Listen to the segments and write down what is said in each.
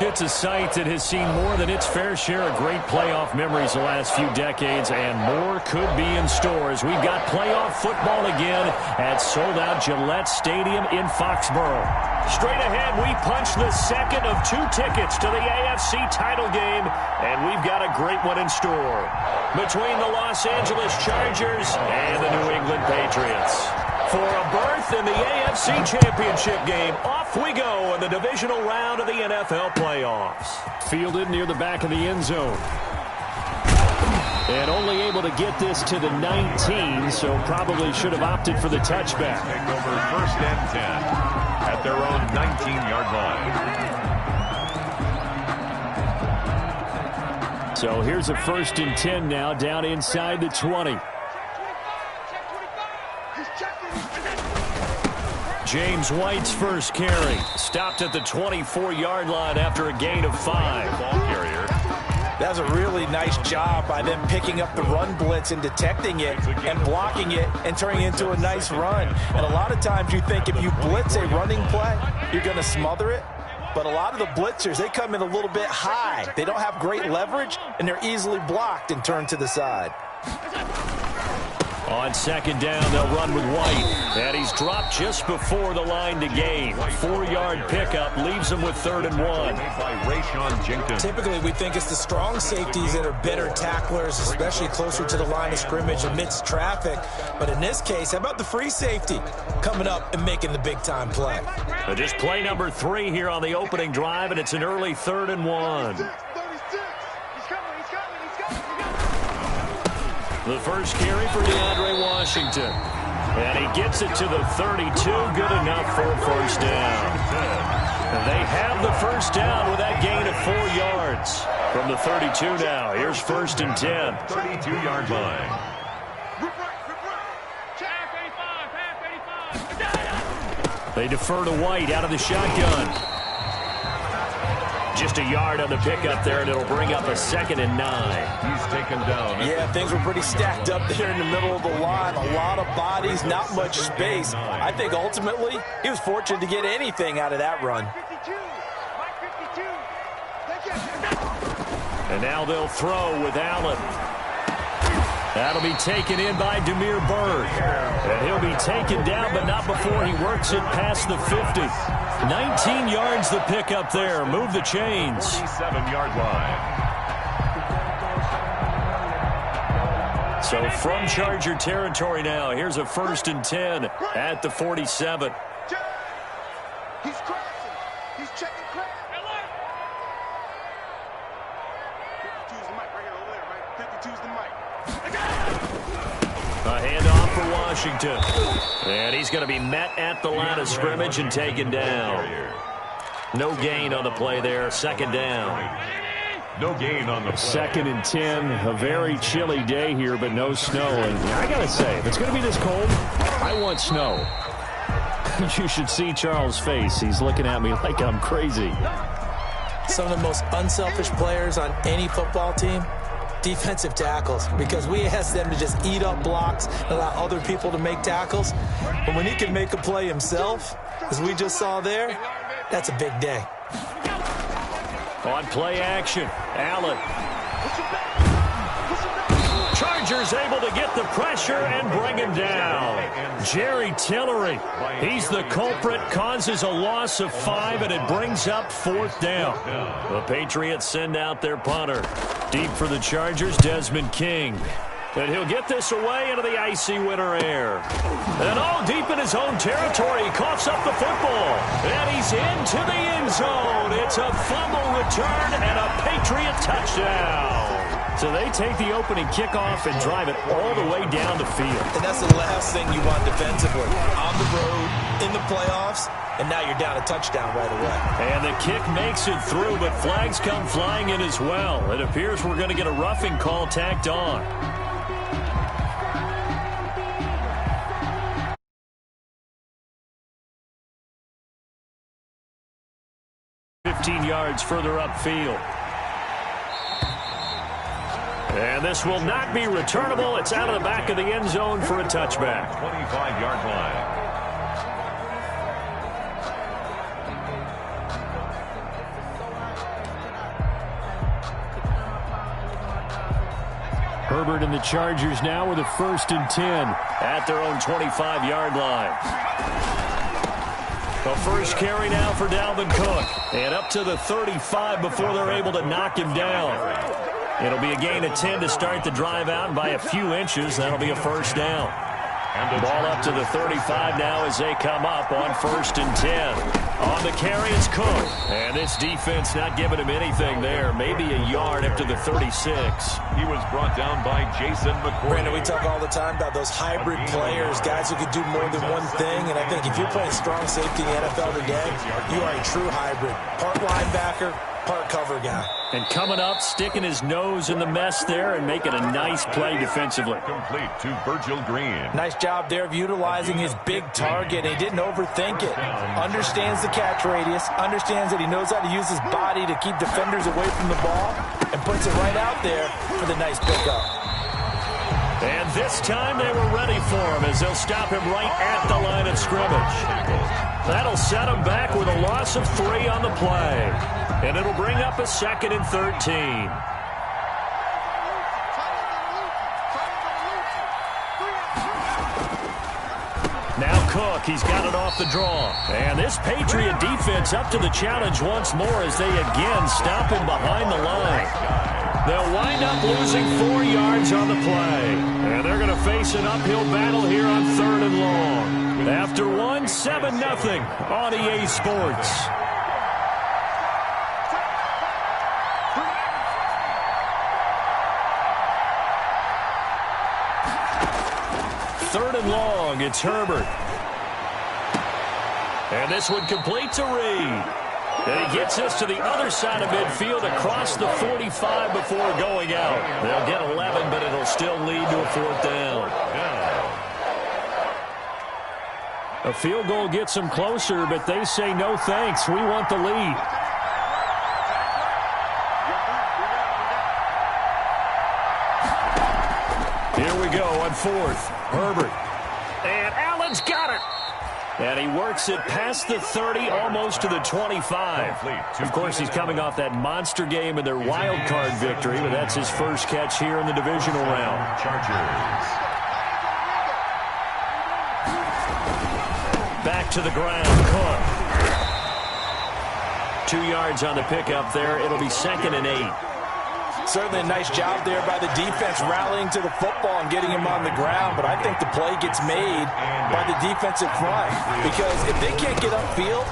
It's a site that has seen more than its fair share of great playoff memories the last few decades, and more could be in store as we've got playoff football again at sold-out Gillette Stadium in Foxborough. Straight ahead, we punch the second of 2 tickets to the AFC title game, and we've got a great one in store between the Los Angeles Chargers and the New England Patriots. For a berth in the AFC Championship game, off we go in the divisional round of the NFL playoffs. Fielded near the back of the end zone. And only able to get this to the 19, so probably should have opted for the touchback. Take over 1st and 10 at their own 19-yard line. So here's a 1st and 10 now, down inside the 20. James White's first carry. Stopped at the 24-yard line after a gain of 5. Ball carrier. That was a really nice job by them picking up the run blitz and detecting it and blocking it and turning it into a nice run. And a lot of times you think if you blitz a running play, you're going to smother it. But a lot of the blitzers, they come in a little bit high. They don't have great leverage, and they're easily blocked and turned to the side. On 2nd down, they'll run with White. And he's dropped just before the line to gain. 4-yard pickup leaves him with 3rd and 1. Typically, we think it's the strong safeties that are better tacklers, especially closer to the line of scrimmage amidst traffic. But in this case, how about the free safety coming up and making the big-time play? Just play number 3 here on the opening drive, and it's an early 3rd and 1. The first carry for DeAndre Washington. And he gets it to the 32. Good enough for a 1st down. And they have the 1st down with that gain of 4 yards. From the 32 now, here's 1st and 10. 32-yard line. They defer to White out of the shotgun. Just a yard on the pickup there, and it'll bring up a 2nd and 9. He's taken down. Yeah, things were pretty stacked up there in the middle of the line. A lot of bodies, not much space. I think ultimately he was fortunate to get anything out of that run. And now they'll throw with Allen. That'll be taken in by Demir Bird. And he'll be taken down, but not before he works it past the 50. 19 yards the pickup there. Move the chains. 47-yard line. So from Charger territory now, here's a 1st and 10 at the 47. He's crossing. He's checking crap. 52's the mic right here over there, right? 52's the mic. A handoff for Washington. And he's going to be met at the line of scrimmage and taken down. No gain on the play there. 2nd down. No gain on the play. 2nd and 10. A very chilly day here, but no snow. And I got to say, if it's going to be this cold, I want snow. You should see Charles' face. He's looking at me like I'm crazy. Some of the most unselfish players on any football team, defensive tackles, because we ask them to just eat up blocks and allow other people to make tackles. But when he can make a play himself, as we just saw there, that's a big day. On play action, Allen. Chargers able to get the pressure and bring him down. Jerry Tillery, he's the culprit, causes a loss of 5, and it brings up 4th down. The Patriots send out their punter. Deep for the Chargers, Desmond King. And he'll get this away into the icy winter air. And all deep in his own territory, he coughs up the football. And he's into the end zone. It's a fumble return and a Patriot touchdown. So they take the opening kickoff and drive it all the way down the field. And that's the last thing you want defensively. On the road, in the playoffs, and now you're down a touchdown right away. And the kick makes it through, but flags come flying in as well. It appears we're going to get a roughing call tacked on. Yards further upfield. And this will not be returnable. It's out of the back of the end zone for a touchback. 25-yard line. Herbert and the Chargers now with a 1st and 10 at their own 25-yard line. The first carry now for Dalvin Cook. And up to the 35 before they're able to knock him down. It'll be a gain of 10 to start the drive out, and by a few inches, that'll be a 1st down. Ball up to the 35 now as they come up on 1st and 10. On the carry, it's Cook. And this defense not giving him anything there. Maybe a yard up to the 36. He was brought down by Jason McCourty. Brandon, we talk all the time about those hybrid players, guys who can do more than one thing. And I think if you're playing strong safety in the NFL today, you are a true hybrid. Part linebacker, part cover guy. And coming up, sticking his nose in the mess there and making a nice play defensively. Complete to Virgil Green. Nice job there of utilizing his big target. He didn't overthink it. Understands the catch radius. Understands that he knows how to use his body to keep defenders away from the ball. And puts it right out there for the nice pickup. And this time they were ready for him as they'll stop him right at the line of scrimmage. That'll set him back with a loss of 3 on the play. And it'll bring up a 2nd and 13. Now Cook, he's got it off the draw. And this Patriot defense up to the challenge once more as they again stop him behind the line. They'll wind up losing 4 yards on the play. And they're going to face an uphill battle here on 3rd and long. After 1, 7-0 on EA Sports. Third and long, it's Herbert. And this one complete to Reed. And he gets us to the other side of midfield across the 45 before going out. They'll get 11, but it'll still lead to a 4th down. A field goal gets them closer, but they say no thanks. We want the lead. Here we go on 4th. Herbert. And Allen's got it. And he works it past the 30, almost to the 25. Of course, he's coming off that monster game in their wild card victory, but that's his first catch here in the divisional round. Chargers. Back to the ground, Cook. 2 yards on the pickup there. It'll be 2nd and 8. Certainly a nice job there by the defense rallying to the football and getting him on the ground, but I think the play gets made by the defensive front because if they can't get upfield,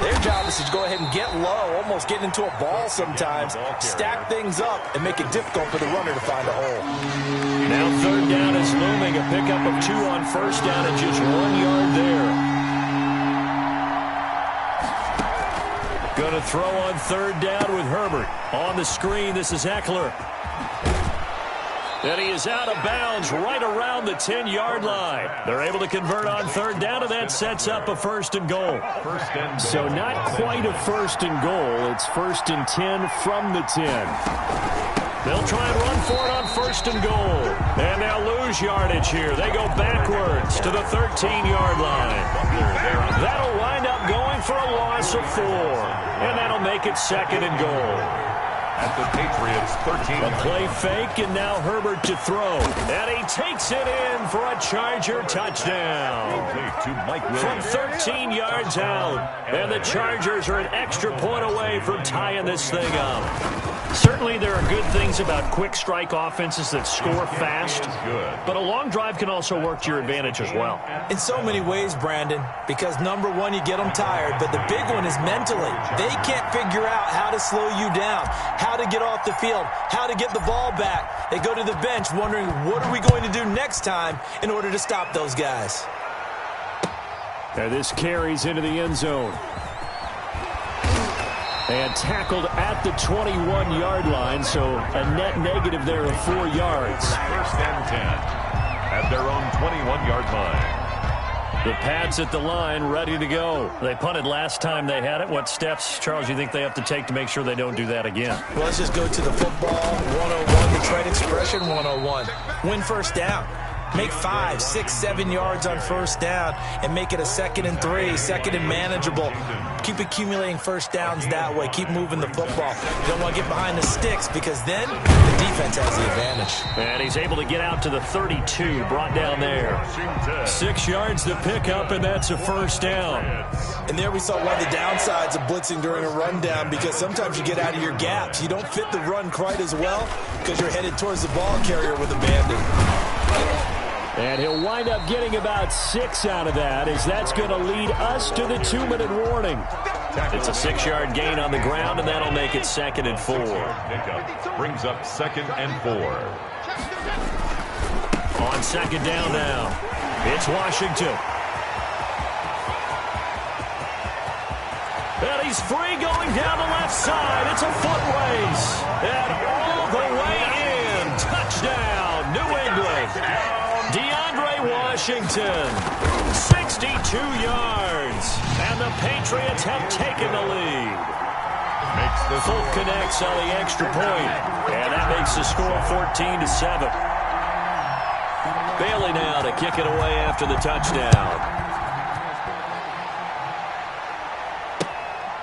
their job is to go ahead and get low, almost get into a ball sometimes, stack things up, and make it difficult for the runner to find a hole. Now 3rd down is looming, a pickup of 2 on 1st down and just 1 yard there. Going to throw on 3rd down with Herbert. On the screen, this is Eckler. And he is out of bounds right around the 10-yard line. They're able to convert on 3rd down, and that sets up a 1st and goal. So not quite a 1st and goal. It's 1st and 10 from the 10. They'll try and run for it on 1st and goal. And they'll lose yardage here. They go backwards to the 13-yard line. That'll wind up going for a loss of 4. And that'll make it 2nd and goal. At the Patriots, 13. A play fake, and now Herbert to throw. And he takes it in for a Charger touchdown. From 13 yards out. And the Chargers are an extra point away from tying this thing up. Certainly there are good things about quick strike offenses that score fast, but a long drive can also work to your advantage as well. In so many ways, Brandon, because number one, you get them tired, but the big one is mentally. They can't figure out how to slow you down, how to get off the field, how to get the ball back. They go to the bench wondering, what are we going to do next time in order to stop those guys? And this carries into the end zone. And tackled at the 21-yard line, so a net negative there of 4 yards. 1st and 10 at their own 21-yard line. The Pats at the line, ready to go. They punted last time they had it. What steps, Charles, you think they have to take to make sure they don't do that again? Well, let's just go to the football 101, the trade expression 101. Win 1st down. Make 5, 6, 7 yards on first down and make it a 2nd and 3, 2nd and manageable. Keep accumulating first downs that way. Keep moving the football. You don't want to get behind the sticks because then the defense has the advantage. And he's able to get out to the 32, brought down there. 6 yards to pick up, and that's a first down. And there we saw one of the downsides of blitzing during a rundown because sometimes you get out of your gaps. You don't fit the run quite as well because you're headed towards the ball carrier with a bandit. And he'll wind up getting about 6 out of that, as that's going to lead us to the 2-minute warning. It's a 6-yard gain on the ground, and that'll make it 2nd and 4. Brings up 2nd and 4. On 2nd down now, it's Washington. And he's free going down the left side. It's a foot race. And all the way in. Touchdown, New England. DeAndre Washington, 62 yards, and the Patriots have taken the lead. Fulk connects on the extra point, and that makes the score 14-7. Bailey now to kick it away after the touchdown.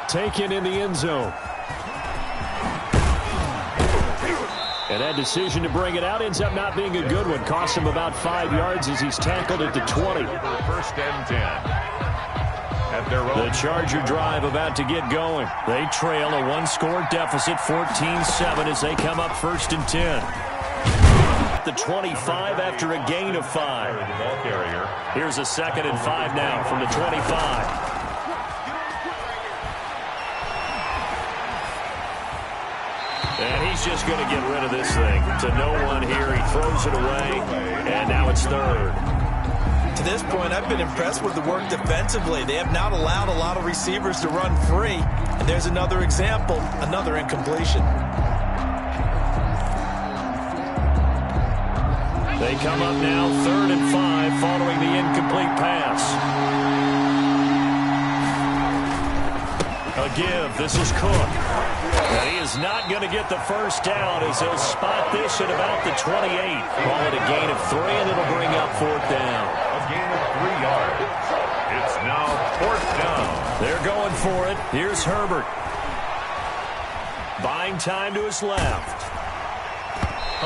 Taken in the end zone. And that decision to bring it out ends up not being a good one. Cost him about 5 yards as he's tackled at the 20. 1st and 10. At their own. The Charger drive about to get going. They trail a 1-score deficit, 14-7, as they come up 1st and 10. The 25 after a gain of 5. Here's a 2nd and 5 now from the 25. And he's just going to get rid of this thing. To no one here. He throws it away. And now it's 3rd. To this point, I've been impressed with the work defensively. They have not allowed a lot of receivers to run free. And there's another example, another incompletion. They come up now 3rd and 5 following the incomplete pass. A give. This is Cook. And he is not going to get the first down as he'll spot this at about the 28. Call it a gain of 3, and it'll bring up 4th down. A gain of 3 yards. It's now 4th down. They're going for it. Here's Herbert. Buying time to his left.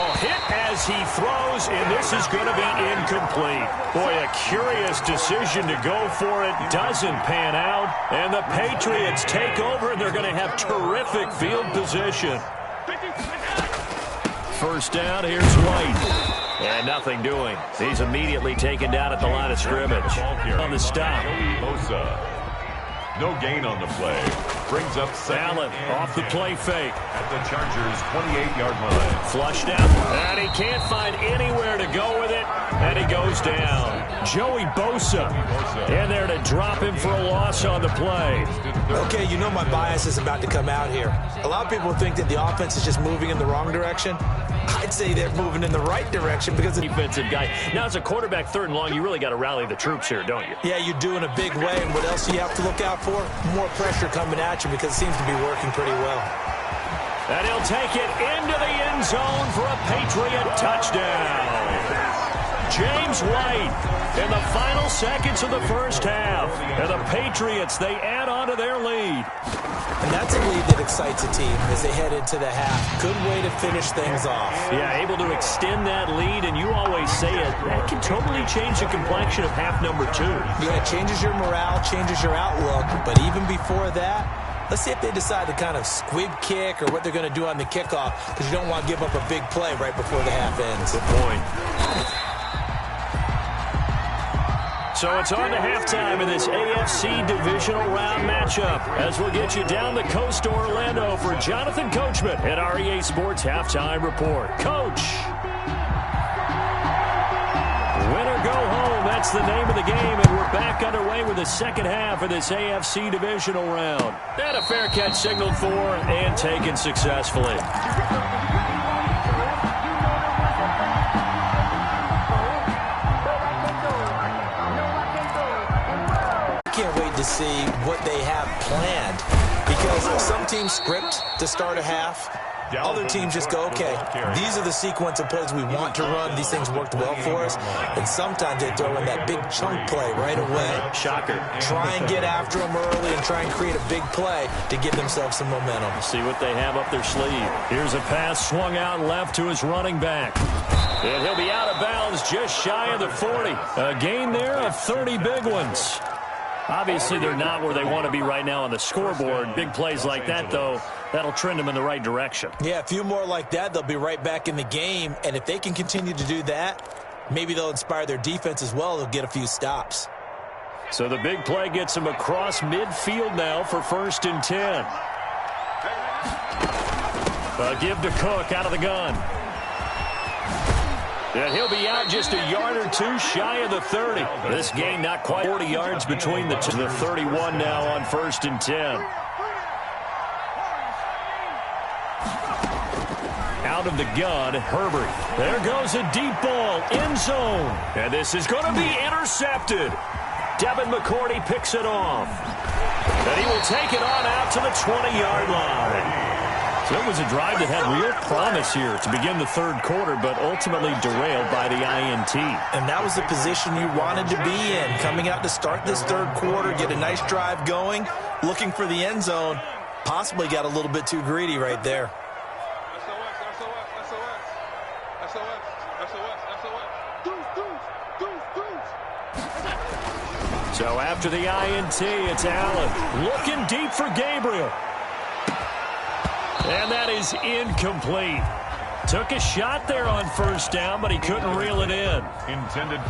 Oh, hit as he throws, and this is going to be incomplete. Boy, a curious decision to go for it. Doesn't pan out, and the Patriots take over, and they're going to have terrific field position. First down, here's White. And nothing doing. He's immediately taken down at the line of scrimmage. On the stop. No gain on the play. Brings up Allen off the play fake. At the Chargers' 28-yard line. Flushed out. And he can't find anywhere to go with it. And he goes down. Joey Bosa in there to drop him for a loss on the play. Okay, you know my bias is about to come out here. A lot of people think that the offense is just moving in the wrong direction. I'd say they're moving in the right direction because the defensive guy. Now, as a quarterback 3rd and long, you really got to rally the troops here, don't you? Yeah, you do in a big way. And what else do you have to look out for? More pressure coming at you because it seems to be working pretty well. And he'll take it into the end zone for a Patriot touchdown. James White in the final seconds of the first half. And the Patriots, they add on to their lead. And that's a lead that excites a team as they head into the half. Good way to finish things off. Yeah, able to extend that lead, and you always say it, that can totally change the complexion of half number 2. Yeah, it changes your morale, changes your outlook, but even before that, let's see if they decide to kind of squib kick or what they're going to do on the kickoff, because you don't want to give up a big play right before the half ends. Good point. So it's on to halftime in this AFC divisional round matchup as we'll get you down the coast to Orlando for Jonathan Coachman at our EA Sports Halftime Report. Coach. Win or go home, that's the name of the game, and we're back underway with the second half of this AFC divisional round. And a fair catch signaled for and taken successfully. Can't wait to see what they have planned because some teams script to start a half other teams just go, okay, these are the sequence of plays we want to run. These things worked well for us. And sometimes they throw in that big chunk play right away. Shocker. Try and get after them early and try and create a big play to give themselves some momentum. See what they have up their sleeve. Here's a pass swung out left to his running back. And he'll be out of bounds just shy of the 40. A gain there of 30 big ones. Obviously, they're not where they want to be right now on the scoreboard. Big plays like that, though, that'll trend them in the right direction. Yeah, a few more like that, they'll be right back in the game. And if they can continue to do that, maybe they'll inspire their defense as well. They'll get a few stops. So the big play gets him across midfield now for 1st and 10. A give to Cook out of the gun. And he'll be out just a yard or two shy of the 30. This gain not quite 40 yards between the two. The 31 now on 1st and 10. Out of the gun, Herbert. There goes a deep ball, end zone. And this is going to be intercepted. Devin McCourty picks it off. And he will take it on out to the 20-yard line. So it was a drive that had real promise here to begin the third quarter, but ultimately derailed by the INT. And that was the position you wanted to be in. Coming out to start this third quarter, get a nice drive going, looking for the end zone. Possibly got a little bit too greedy right there. So after the INT, it's Allen looking deep for Gabriel. And that is incomplete. Took a shot there on 1st down, but he couldn't reel it in. Intended